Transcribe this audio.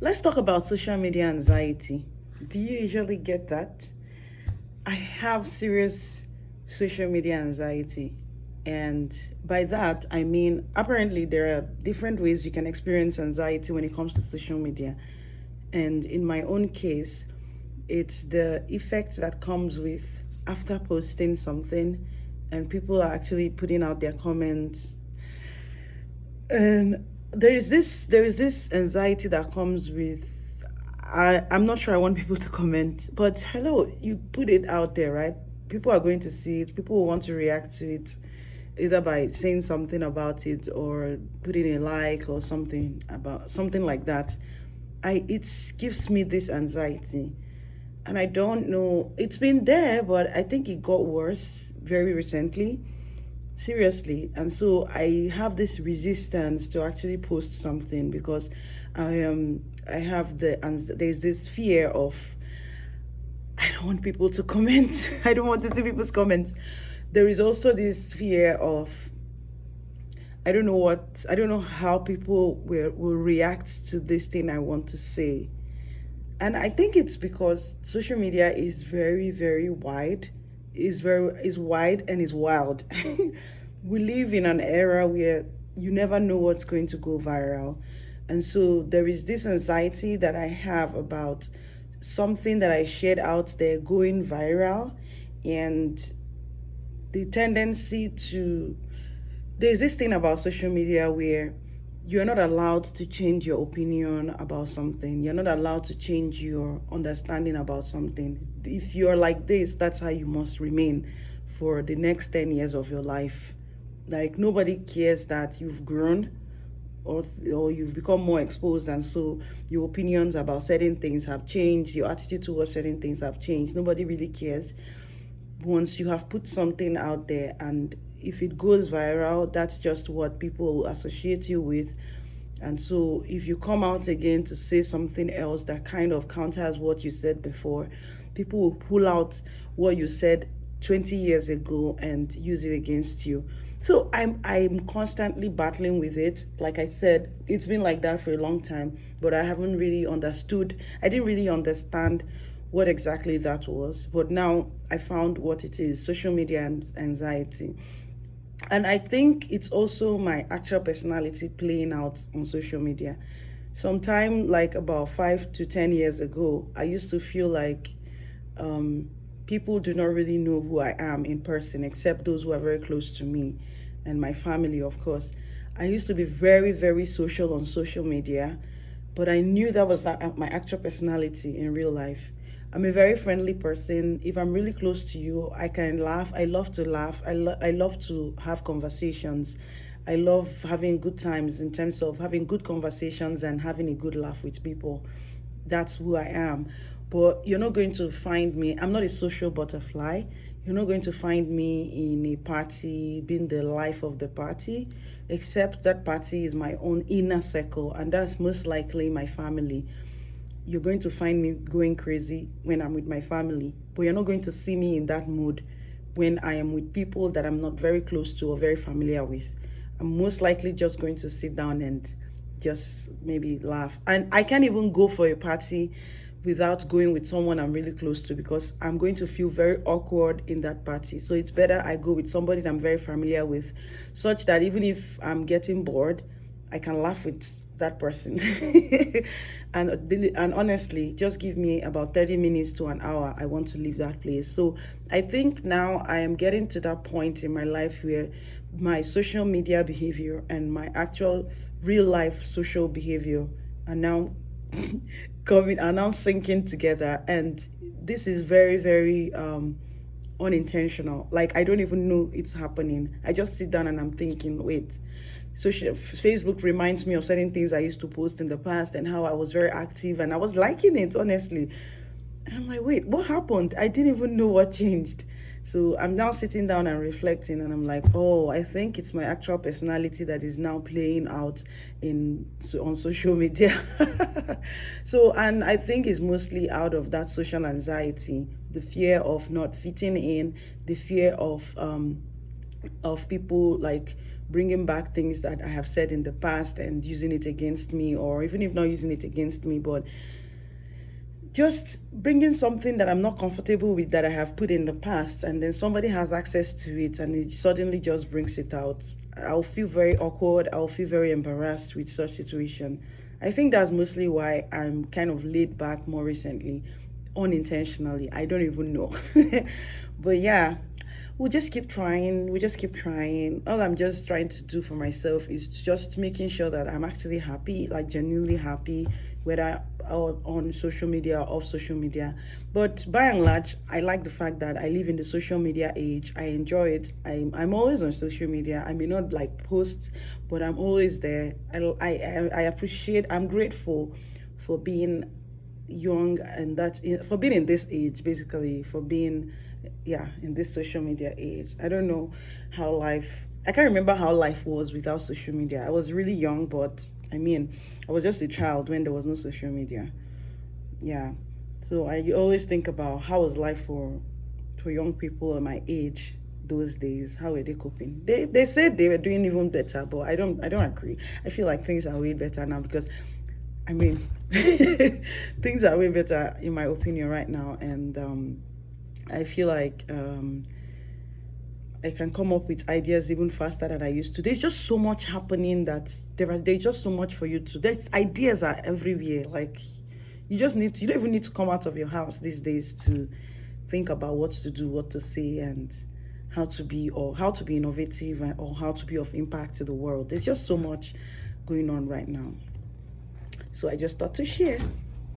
Let's talk about social media anxiety. Do you usually get that? I have serious social media anxiety. And by that, I mean, apparently, there are different ways you can experience anxiety when it comes to social media. And in my own case, it's the effect that comes with after posting something and people are actually putting out their comments. And there is this anxiety that comes with I'm not sure I want people to comment, but hello, you put it out there, right? People are going to see it, people will want to react to it either by saying something about it or putting a like or something about something like that. It gives me this anxiety, and I don't know, it's been there, but I think it got worse very recently, seriously. And so I have this resistance to actually post something because I have and there's this fear of I don't want people to comment. I don't want to see people's comments. There is also this fear of I don't know how people will react to this thing I want to say. And I think it's because social media is very wide, is wide and is wild. We live in an era where you never know what's going to go viral. And so there is this anxiety that I have about something that I shared out there going viral, and the tendency to there's this thing about social media where you're not allowed to change your opinion about something. You're not allowed to change your understanding about something. If you're like this, that's how you must remain for the next 10 years of your life. Like, nobody cares that you've grown or you've become more exposed, and so your opinions about certain things have changed, your attitude towards certain things have changed. Nobody really cares once you have put something out there, and if it goes viral, that's just what people will associate you with. And so if you come out again to say something else that kind of counters what you said before, people will pull out what you said 20 years ago and use it against you. So I'm constantly battling with it. Like I said, it's been like that for a long time, but I haven't really understood. I didn't really understand what exactly that was, but now I found what it is: social media anxiety. And I think it's also my actual personality playing out on social media. Sometime like about 5 to 10 years ago, I used to feel like people do not really know who I am in person, except those who are very close to me and my family, of course. I used to be very social on social media, but I knew that was not my actual personality in real life. I'm a very friendly person. If I'm really close to you, I can laugh. I love to laugh. I love to have conversations. I love having good times in terms of having good conversations and having a good laugh with people. That's who I am. But you're not going to find me, I'm not a social butterfly. You're not going to find me in a party, being the life of the party, except that party is my own inner circle, and that's most likely my family. You're going to find me going crazy when I'm with my family, but you're not going to see me in that mood when I am with people that I'm not very close to or very familiar with. I'm most likely just going to sit down and just maybe laugh. And I can't even go for a party without going with someone I'm really close to, because I'm going to feel very awkward in that party. So it's better I go with somebody that I'm very familiar with, such that even if I'm getting bored, I can laugh with that person. And honestly, just give me about 30 minutes to an hour, I want to leave that place. So I think now I am getting to that point in my life where my social media behavior and my actual real life social behavior are now are now syncing together, and this is very unintentional. Like, I don't even know it's happening. I just sit down and I'm thinking, wait, Facebook reminds me of certain things I used to post in the past and how I was very active and I was liking it, honestly. And I'm like, wait, what happened? I didn't even know what changed. So I'm now sitting down and reflecting, and I'm like, oh, I think it's my actual personality that is now playing out on social media. So, and I think it's mostly out of that social anxiety, the fear of not fitting in, the fear of people like bringing back things that I have said in the past and using it against me, or even if not using it against me, but just bringing something that I'm not comfortable with that I have put in the past, and then somebody has access to it and it suddenly just brings it out. I'll feel very awkward. I'll feel very embarrassed with such situation. I think that's mostly why I'm kind of laid back more recently, unintentionally. I don't even know. But yeah, we'll just keep trying. We just keep trying. All I'm just trying to do for myself is just making sure that I'm actually happy, like genuinely happy, whether on social media or off social media. But by and large, I like the fact that I live in the social media age. I enjoy it. I'm always on social media. I may not like post, but I'm always there. I appreciate. I'm grateful for being young, and for being in this age, basically, for being, yeah, in this social media age. I don't know how life, I can't remember how life was without social media. I was really young, but I mean, I was just a child when there was no social media. Yeah. So I always think about how was life for young people of my age those days. How were they coping? They said they were doing even better, but I don't agree. I feel like things are way better now, because I mean, things are way better in my opinion right now, and I feel like I can come up with ideas even faster than I used to. There's just so much happening that there's just so much for you to. There's ideas are everywhere. Like you don't even need to come out of your house these days to think about what to do, what to say, and how to be innovative, or how to be of impact to the world. There's just so much going on right now. So I just thought to share.